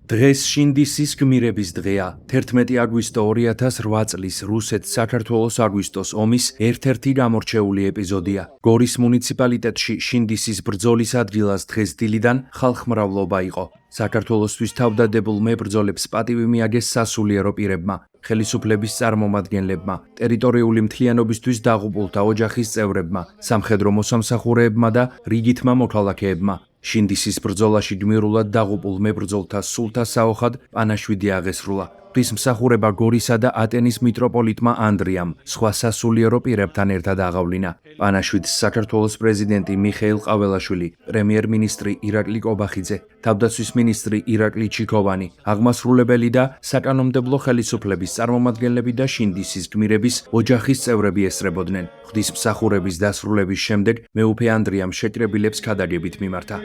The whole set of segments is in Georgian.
დღეს შინდისის გმირების დღეა. 11 აგვისტო 2008 წლის რუსეთ-საქართველოს აგვისტოს ომის ერთ-ერთი გამორჩეული ეპიზოდია. გორის მუნიციპალიტეტში შინდისის ბრძოლის ადგილას დღეს დილიდან ხალხმრავლობა იყო. საქართველოსთვის თავდადებულ მებრძოლებს პატივი მიაგეს სასულიერო პირებმა, ხელისუფლების წარმომადგენლებმა, ტერიტორიული მთლიანობისთვის დაღუპულთა ოჯახის წევრებმა, სამხედრო მოსამსახურეებმა და რიგითმა მოქალაქეებმა. შინდისის ბრძოლაში გმირულად დაღუპულ მებრძოლთა სულთა საოხად პანაშვიდი აღესრულა. ღვთისმსახურება გორისა და ატენის მიტროპოლიტმა ანდრიამ სხვა სასულიერო პირებთან ერთად აღავლინა. პანაშვიდს საქართველოს პრეზიდენტი მიხეილ ყაველაშვილი, პრემიერ-მინისტრი ირაკლი კობახიძე, თავდაცვის მინისტრი ირაკლი ჩიქოვანი, აღმასრულებელი და საკანონმდებლო ხელისუფლების წარმომადგენლები და შინდისის გმირების ოჯახის წევრები ესწრებოდნენ. ღვთისმსახურების დასრულების შემდეგ მეუფე ანდრიამ შეკრებილებს ქადაგებით მიმართა.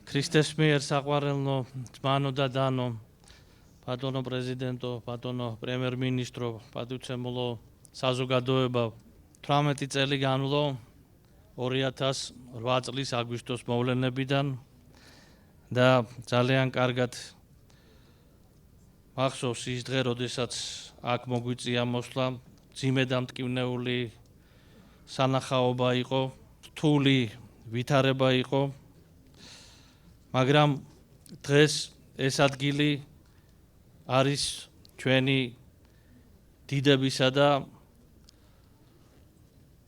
ქრისტეს მიერ საყვარელნო ძმანო და დანო, ბატონო პრეზიდენტო, ბატონო პრემიერ-მინისტრო, პატივცემულო საზოგადოება, 18 წელი განვლო 2008 წლის აგვისტოს მოვლენებიდან და ძალიან კარგად მახსოვს ის დღე, როდესაც აქ მოგვიწია მოსვლა, მძიმე და მტკივნეული სანახაობა იყო, რთული ვითარება იყო. მაგრამ დღეს ეს ადგილი არის ჩვენი დიდებისა და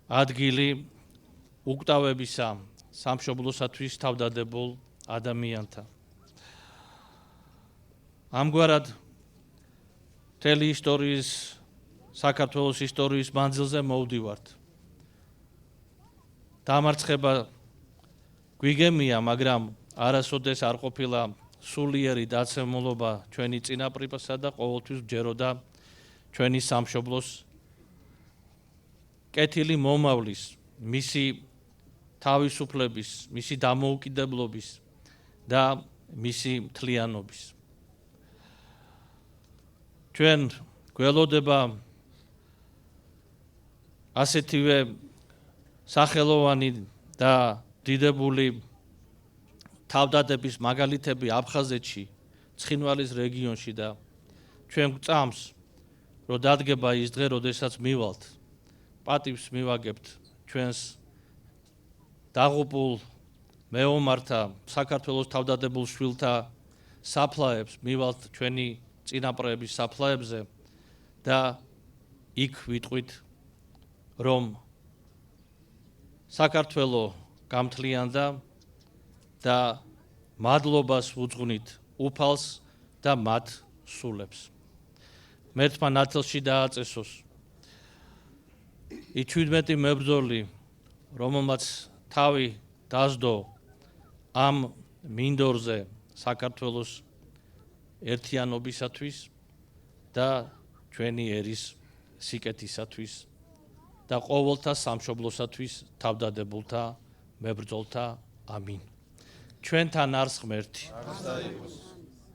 ადგილი უკვდავებისა სამშობლოსათვის თავდადებულ ადამიანთა. ამგვარად მთელი ისტორიის, საქართველოს ისტორიის მანძილზე მოვდივართ. დამარცხება გვიგემია, მაგრამ არასოდეს არ ყოფილა სულიერი დაცემულობა ჩვენი წინაპრებისა და ყოველთვის ვჯეროდა ჩვენი სამშობლოს კეთილი მომავლის, მისი თავისუფლების, მისი დამოუკიდებლობის და მისი მთლიანობის. ჩვენ გველოდება ასეთივე სახელოვანი და დიდებული თავდადების მაგალითები აფხაზეთში, ცხინვალის რეგიონში და ჩვენ გვწამს, რომ დადგება ის დღე, როდესაც მივალთ, პატივს მივაგებთ ჩვენს დაღუპულ მეომართა, საქართველოს თავდადებულ შვილთა საფლავებს, მივალთ ჩვენი წინაპრების საფლავებზე და იქ ვიტყვით, რომ საქართველო გამთლიანდა და მადლობას ვუძღვნით უფალს და მათ სულებს. მერთმა ნათელში დააწესოს. ის 17 მებრძოლი, რომელმაც თავი დასდო ამ მინდორზე საქართველოს ერთიანობისათვის და ჩვენი ერის სიკეთისათვის და ყოველთა სამშობლოსათვის თავდადებულთა მებრძოლთა ამინ. ჩვენთან არს ღმერთი.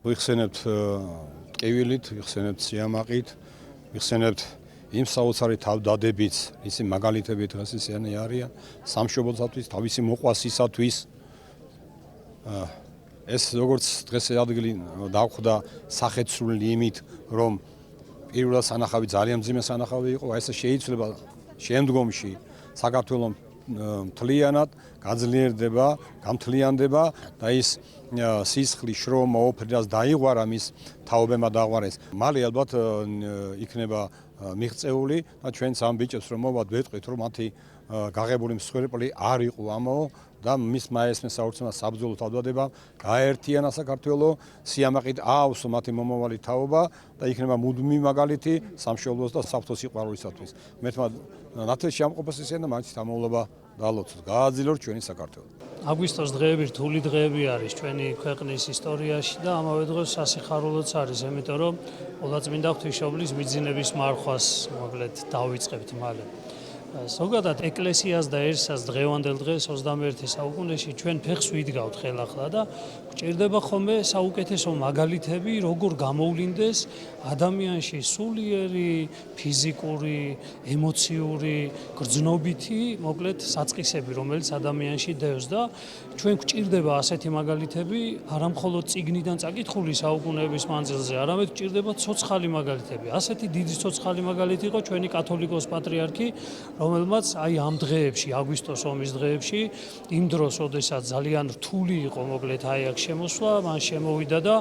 ვიხსენებთ ტკივილით, ვიხსენებთ სიამაყით, ვიხსენებთ იმ საოცარი თავდადებით, ისი მაგალითები დღეს ისინი არიან სამშობლოსათვის, თავისი მოყვასისათვის. ეს როგორც დღეს ადგილი დავხვდა სახეცრული იმით, რომ პირველად სანახავი ძალიან მძიმე სანახავი იყო, აი ეს შეიძლება შემდგომში საქართველოს მთლიანად გაძლიერდება, გამთლიანდება და ის სისხლის, შრომა, ოფრინას დაიღვარა მის თაობებმა დაღვარეს. მალე ალბათ იქნება მიღწეული და ჩვენც ამ ბიჭებს რომ მოვად ვეტყვით, რომ მათი გაღებული მსხვერპლი არ იყო ამაო და მის მაესმე საოცრმა საბრძოლო თავდადება გაერთიანა საქართველო, სიამაყით აავსო მათი მომავალი თაობა და იქნება მუდმივი მაგალითი სამშობლოს და საფრთხის სიყვარულისათვის. მერთმა ნათელში ამყოფას ისენ და მათი თამამობა დაალოცოთ. გააძილოთ ჩვენი საქართველო. აგვისტოს დღეები რთული დღეები არის ჩვენი ქვეყნის ისტორიაში და ამავე დროს სასიხარულოც არის, იმიტომ რომ ყოვლადწმინდა ღვთისმშობლის მიძინების მარხვას მოკლედ დავიწყებთ მალე. ზოგადად ეკლესიას და ერთსაც დღევანდელ დღეს 21 საუკუნეში ჩვენ ფეხს ვიდგავთ ხელახლა და გვჭირდება ხოლმე საუკეთესო მაგალითები, როგორ გამოვლინდეს ადამიანში სულიერი, ფიზიკური, ემოციური, გრძნობითი, მოკლედ საწყისები, რომელიც ადამიანში დევს და ჩვენ გვჭირდება ასეთი მაგალითები, არა მხოლოდ წიგნიდან წაკითხული საუკუნეების მანძილზე, არამედ გვჭირდება ცოცხალი მაგალითები. ასეთი დიდი ცოცხალი მაგალითი იყო ჩვენი კათოლიკოს პატრიარქი, რომელმაც აი ამ დღეებში, აგვისტოს ომის დღეებში, იმ დროს, როდესაც ძალიან რთული იყო მოკლედ აი აქ შემოსვლა, მან შემოვიდა და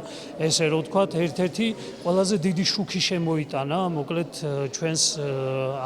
ესე რომ ვთქვათ, ერთ-ერთი ყველაზე დიდი შუქი შემოიტანა მოკლედ ჩვენს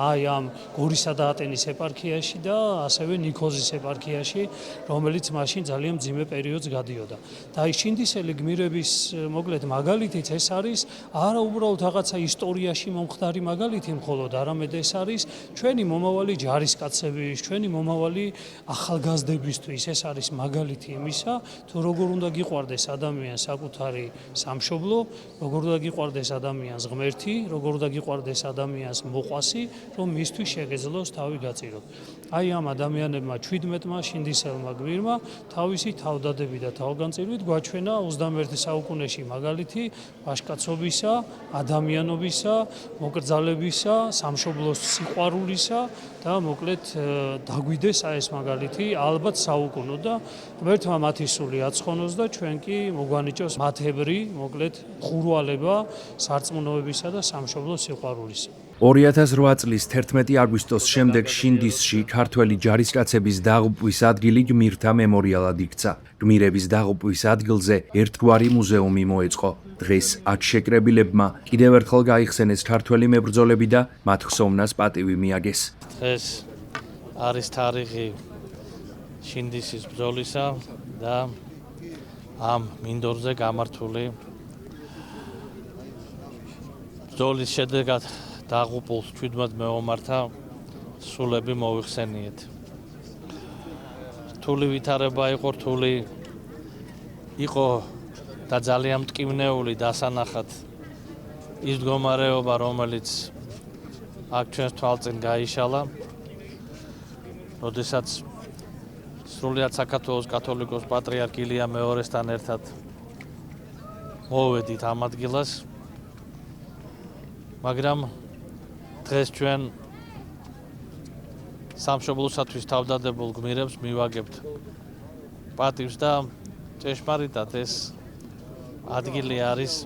აი ამ გორისა და ატენის ეპარქიაში და ასევე ნიქოზის ეპარქიაში, რომელიც მაშინ ძალიან მძიმე პერიოდს გადიოდა. და აი შინდისელი გმირების მოკლედ მაგალითიც ეს არის არა უბრალოდ რაღაცა ისტორიაში მომხდარი მაგალითი მხოლოდ, არამედ ეს არის ჩვენი მომავალი ჯარისკაცების, ჩვენი მომავალი ახალგაზრდებისთვის ეს არის მაგალითი იმისა, თუ როგორ უნდა გიყვარდეს ადამიანს საკუთარი სამშობლო, როგორ უნდა გიყვარდეს ადამიანს ღმერთი, როგორ უნდა გიყვარდეს ადამიანს მოყვასი, რომ მისთვის შეგეძლოს თავი გაწიროთ. აი ამ ადამიანებმა 17-მა შინდისელმა გმირმა თავისი თავდადები და თავგანწირვით გვაჩვენა 21 საუკუნეში მაგალითი ვაჟკაცობისა, ადამიანობისა, მოკრძალებისა, სამშობლოს სიყვარულისა და მოკლედ დაგვიდეს ეს მაგალითი ალბათ საუკუნო და ღმერთმა მათი სული აცხონოს და ჩვენ კი მოგვანიჭოს მათებრი მოკლედ ხურვალება სარწმუნოებისა და სამშობლოს სიყვარულისა. 2008 წლის 11 აგვისტოს შემდეგ შინდისში ქართველი ჯარისკაცების დაღუპვის ადგილი გმირთა მემორიალად იქცა. გმირების დაღუპვის ადგილზე ერთგვარი მუზეუმი მოეწყო. დღეს აქ შეკრებილებმა კიდევ ერთხელ გაიხსენეს ქართველი მებრძოლები და მათ ხსოვნას პატივი მიაგეს. დღეს არის თარიღი შინდისის ბრძოლისა და ამ მინდორზე გამართული ბრძოლის შედეგად დაღუპულ 17 მეომართა სულები მოიხსენიეთ. რთული ვითარება იყო, რთული იყო და ძალიან მტკივნეული დასანახად ის მდგომარეობა, რომელიც აქ ჩვენს თვალწინ გაიშალა, როდესაც სრულიად საქართველოს კათოლიკოს პატრიარქ ილია მეორესთან ერთად მოვედით ამ ადგილას, მაგრამ დღეს ჩვენ სამშობლოსათვის თავდადებულ გმირებს მივაგებთ პატივს და ჭეშმარიტად ეს ადგილი არის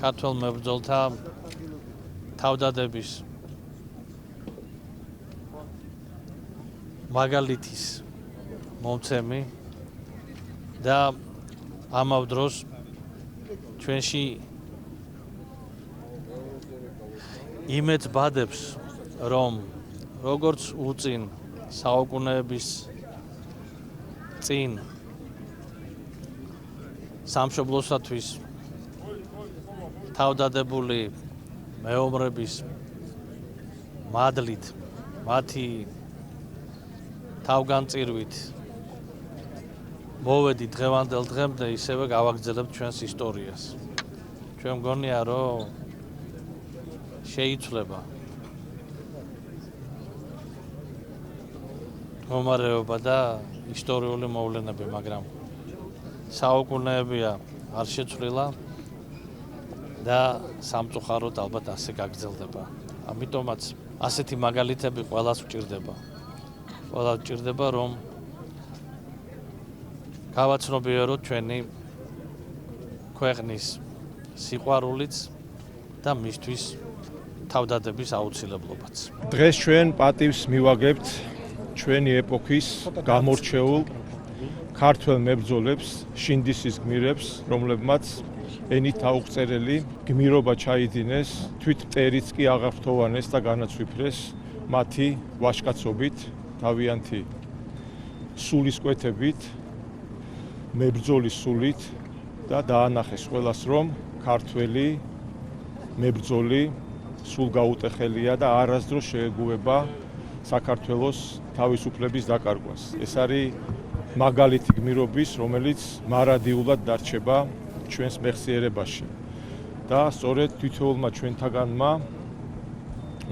ქართველ მებრძოლთა თავდადების მაგალითის მომცემი და ამავ დროს ჩვენში იმედს ბადებს, რომ როგორც უწინ საუკუნეების წინ სამშობლოსათვის თავდადებული მეომრების მადლით, მათი თავგანწირვით მოვედით დღევანდელ დღემდე, ისევე გავაგრძელებთ ჩვენს ისტორიას. ჩვენ მგონია, რომ შეიცვლება მდგომარეობა და ისტორიული მოვლენები, მაგრამ საუკუნეებია არ შეცვლილა და სამწუხაროდ ალბათ ასე გაგრძელდება. ამიტომაც ასეთი მაგალითები ყველას გვჭირდება. ყველას გვჭირდება, რომ გავაცნობიეროთ ჩვენი ქვეყნის სიყვარულიც და მისთვის თავდადების აუცილებლობაც. დღეს ჩვენ პატივს მივაგებთ ჩვენი ეპოქის გამორჩეულ ქართველ მებრძოლებს, შინდისის გმირებს, რომლებმაც ენით აუღწერელი გმირობა ჩაიდინეს, თვით მტერიც კი აღართოვანეს და განაცვიფრეს მათი ვაჟკაცობით, თავიანთი სულის კვეთებით, მებრძოლის სულით და დაანახეს ყველას, რომ ქართველი მებრძოლი სულ გაუტეხელია და არასდროს შეეგუება საქართველოს თავისუფლების დაკარგვას. ეს არის მაგალითი გმირობის, რომელიც მარადიულად დარჩება ჩვენს მეხსიერებაში. და სწორედ თითოეულმა ჩვენთაგანმა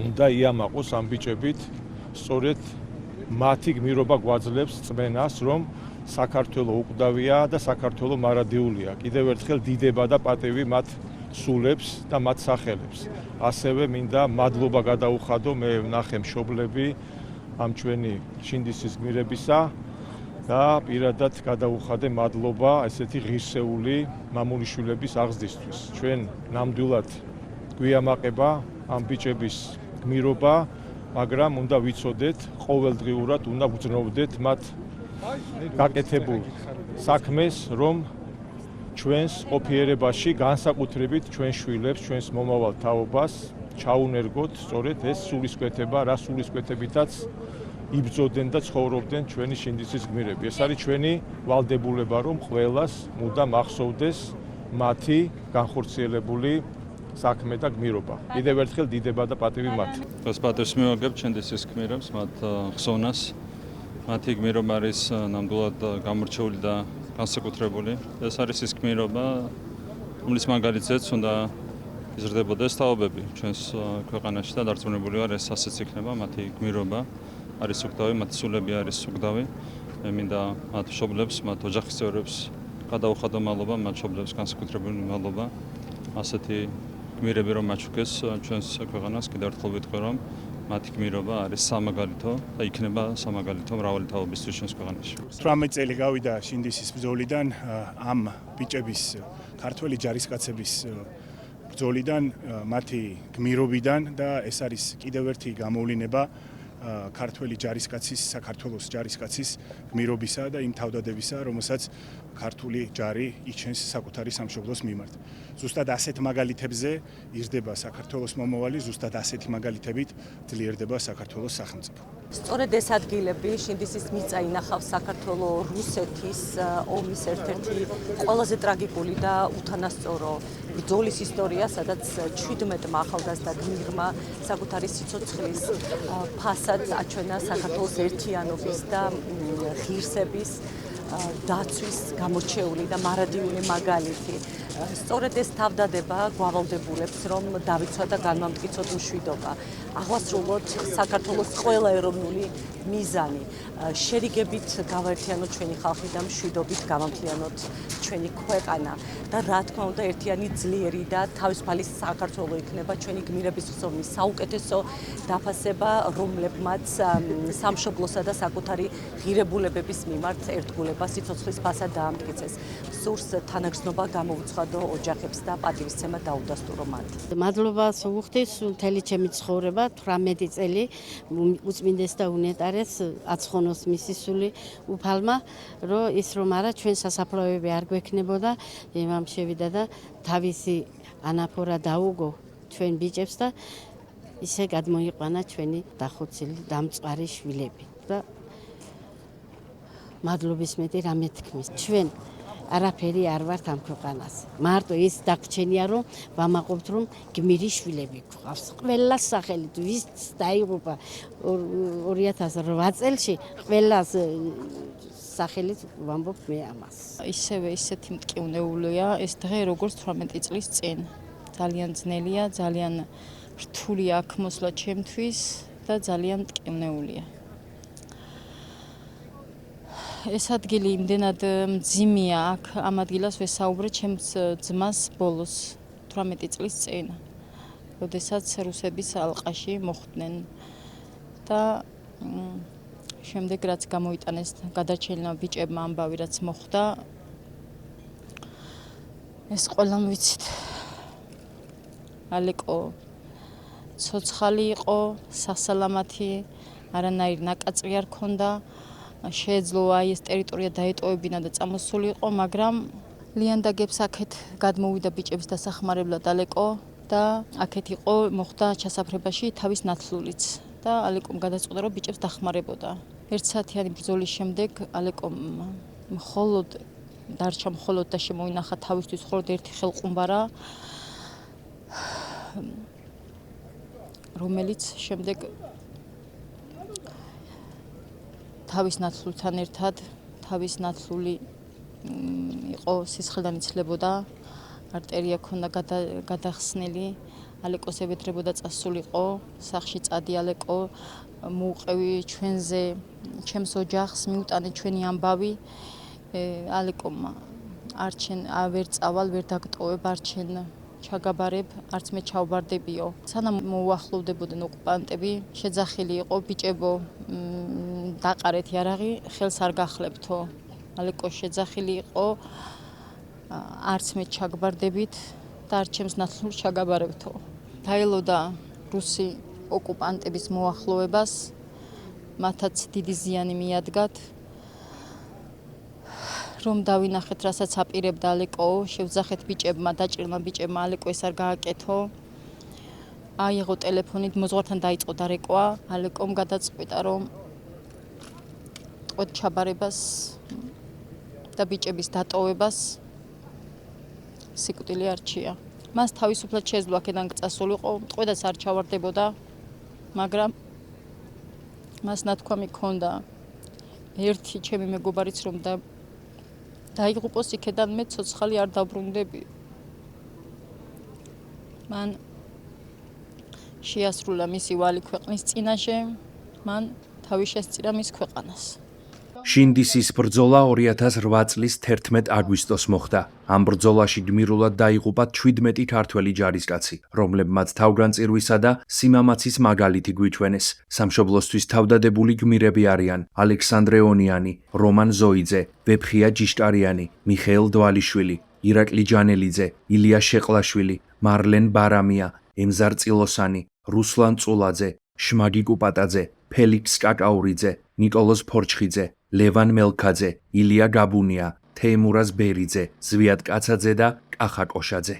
უნდა იამაყოს ამ ბიჭებით სწორედ მათი გმირობა გვაძლევს წმენას, რომ საქართველო უკვდავია და საქართველო მარადიულია. კიდევ ერთხელ დიდება და პატივი მათ სულებს და მათ სახელებს. ასევე მინდა მადლობა გადაუხადო მე ვნახე მშობლები ამ ჩვენი შინდისის გმირებისა და პირადად გადაუხადე მადლობა ესეთი ღირსეული მამულიშვილების აღზრდისთვის. ჩვენ ნამდვილად გვიამაყება ამ ბიჭების გმირობა, მაგრამ უნდა ვიცოდეთ, ყოველდღიურად უნდა ვგრძნობდეთ მათ გაკეთებულ საქმეს, რომ ჩვენს ყოფიერებაში განსაკუთრებით ჩვენ შვილებს, ჩვენს მომავალ თაობას ჩაუნერგოთ სწორედ ეს სულისკვეთება, რა სულისკვეთებითაც იბრძოდნენ და ცხოვრობდნენ ჩვენი შინდისის გმირები. ეს არის ჩვენი ვალდებულება, რომ ყველას მუდამ ახსოვდეს მათი განხორციელებული საქმე და გმირობა. კიდევ ერთხელ დიდება და პატივი მათ. დღეს პატივს მივაგებ შინდისის გმირებს, მათ ხსოვნას. მათი გმირობა არის ნამდვილად გამორჩეული და განსაკუთრებული. ეს არის ის გმირობა, რომლის მაგალითზეც უნდა იზრდებოდეს თაობები ჩვენს ქვეყანაში და დარწმუნებული ვარ, ეს ასეც იქნება მათი გმირობა. არის უგდავი, მათი სულები არის უგდავი. მე მინდა მათ მშობლებს, მათ ოჯახის წევრებს გადაუხადო მადლობა, მათ მშობლებს განსაკუთრებული მადლობა. ასეთი გმირები რომ მაჩუქეს ჩვენს ქვეყანას, კიდევ ერთხელ ვიტყვი, რომ მათი გმირობა არის სამაგალითო და იქნება სამაგალითო მრავალი თაობისთვის ჩვენს ქვეყანაში. 18 წელი გავიდა შინდისის ბრძოლიდან, ამ ბიჭების ქართველი ჯარისკაცების ბრძოლიდან, მათი გმირობიდან და ეს არის კიდევ ერთი გამოვლინება ქართველი ჯარისკაცის, საქართველოს ჯარისკაცის გმირობისა და იმ თავდადებისა, რომელსაც ქართული ჯარი იჩენს საკუთარი სამშობლოს მიმართ. ზუსტად ასეთ მაგალითებზე იზრდება საქართველოს მომავალი, ზუსტად ასეთი მაგალითებით ძლიერდება საქართველოს სახელმწიფო. სწორედ ეს ადგილები შინდისის მიწა ინახავს საქართველო-რუსეთის ომის ერთ-ერთი ყველაზე ტრაგიკული და უთანასწორო ბრძოლის ისტორია, სადაც 17 ახალგაზრდა გმირმა საკუთარი სიცოცხლის ფასად აჩვენა საქართველოს ერთიანობის და ღირსების დაცვის გამორჩეული და მარადიული მაგალითი. სწორედ ეს თავდადება გვავალდებულებს, რომ დავიცვათ და განვამტკიცოთ მშვიდობა. აღვასრულოთ საქართველოს ყველა ეროვნული მიზანი. შერიგებით გავაერთიანოთ ჩვენი ხალხი და მშვიდობით გავამთლიანოთ ჩვენი ქვეყანა. და რა თქმა უნდა, ერთიანი ძლიერი და თავისუფალი საქართველო იქნება ჩვენი გმირების ხსოვნის საუკეთესო დაფასება, რომლებმაც სამშობლოსა და საკუთარი ღირებულებების მიმართ ერთგულება სიცოცხლის ფასად დაამტკიცეს. სურს თანაგრძნობა გამოუცხადო ოჯახებს და პატივისცემა დაუდასტურო მათ. მადლობას ვუხდის მთელი ჩემი ცხოვრება 18 წელი უწმინდეს და უნეტარეს აცხონოს მისი სული უფალმა, რომ ის რომ არა ჩვენ სასაფლავები არ გვექნებოდა, იმამ შევიდა და თავისი ანაფორა დაუგო ჩვენ ბიჭებს და ისე გადმოიყვანა ჩვენი დახოცილი დამწყარი შვილები და მადლობის მეტი რამე თქმის. ჩვენ არაფერი არ ვართ ამ ქვეყანას. მარტო ის დაგჩენია, რომ ვამაყობთ, რომ გმირი შვილები გვყავს. ყველას სახელით ვის დაიღუპა 2008 წელში, ყველას სახელით ვამბობ მე ამას. ისევე ისეთი მტკივნეულია ეს დღე, როგორც 18 წლის წინ. ძალიან ძნელია, ძალიან რთული აქ მოსვლა ჩემთვის და ძალიან მტკივნეულია. ეს ადგილი იმდენად მძიმეა, აქ ამ ადგილას ვესაუბრე ჩემს ძმას ბოლოს 18 წლის წინ, როდესაც რუსების ალყაში მოხვდნენ და შემდეგ რაც გამოიტანეს გადარჩენილმა ბიჭებმა ამბავი რაც მოხდა, ეს ყველამ ვიცით. ალეკო ცოცხალი იყო, სასალამათი, არანაირი ნაკაწრი არ ქონდა. შეეძლო აი ეს ტერიტორია დაეტოვებინა და წამოსულიყო, მაგრამ ლიანდაგებს აქეთ გადმოვიდა ბიჭების დასახმარებლად ალეკო და აქეთ იყო მოხდა ჩასაფრებაში თავის ნათლულიც და ალეკომ გადაწყვიტა რომ ბიჭებს დახმარებოდა. 1 საათიანი ბრძოლის შემდეგ ალეკომ მხოლოდ დარჩა მხოლოდ და შემოინახა თავისთვის მხოლოდ ერთი ხელყუმბარა, რომელიც შემდეგ თავის ნათლულთან ერთად, თავის ნათლული იყო სისხლიდან იცლებოდა, არტერია ქონდა გადახსნილი, ალეკოს ებედრებოდა წასულიყო სახში წადი ალეკო მოუყევი ჩვენზე ჩემს ოჯახს მიუტანე ჩვენი ამბავი ალეკომ არჩენ ვერ წავალ ვერ დაგტოვებ არჩენ ჩაგაბარებ არც მე ჩავბარდებიო სანამ მოუახლოვდებოდნენ ოკუპანტები შეძახილი იყო ბიჭებო დაყარეთ იარაღი ხელს არ გახლებთო ალეკო შეძახილი იყო არც მე ჩაგბარდებით და არც ჩემს ნაცვლურს ჩაგაბარებთო დაელოდა რუსი ოკუპანტების მოახლოვებას მათაც დიდი ზიანი მიადგათ რომ დავინახეთ რასაც აპირებდა ალეკო შევძახეთ ბიჭებმა დაჭრილმა ბიჭებმა ალეკო ეს არ გააკეთო აიღო ტელეფონით მოზღვართან დაიწყო დარეკვა ალეკომ გადაწყვიტა რომ ტყვედ ჩაბარებას და ბიჭების დატოვებას სიკვდილი არჩია მას თავისუფლად შეძლო აქედან წასულიყო ტყვედაც არ ჩავარდებოდა მაგრამ მას ნათქვამი ჰქონდა ერთი ჩემი მეგობარიც რომ დაიღუპოს იქედან მე ცოცხალი არ დაბრუნდები მან შეასრულა მისი ვალი ქვეყნის წინაშე მან თავი შესწირა მის ქვეყანას შინდისის ბრძოლა 2008 წლის 11 აგვისტოს მოხდა. ამ ბრძოლაში გმირულად დაიღუპა 17 ქართველი ჯარისკაცი, რომლებმაც თავგანწირვისა და სიმამაცის მაგალითი გვიჩვენეს. სამშობლოსთვის თავდადებული გმირები არიან ალექსანდრე ონიანი, რომან ზოიძე, ვეფხია ჯიშკარიანი, მიხეილ დვალიშვილი, ირაკლი ჯანელიძე, ილია შეყლაშვილი, მარლენ ბარამია, ემზარ წილოსანი, რუსლან წულაძე, შმაგი კუპატაძე, ფელიქს კაკაურიძე, ნიკოლოზ ფორჩხიძე, ლევან მელქაძე, ილია გაბუნია, თეიმურაზ ბერიძე, ზვიად კაცაძე და კახა კოშაძე.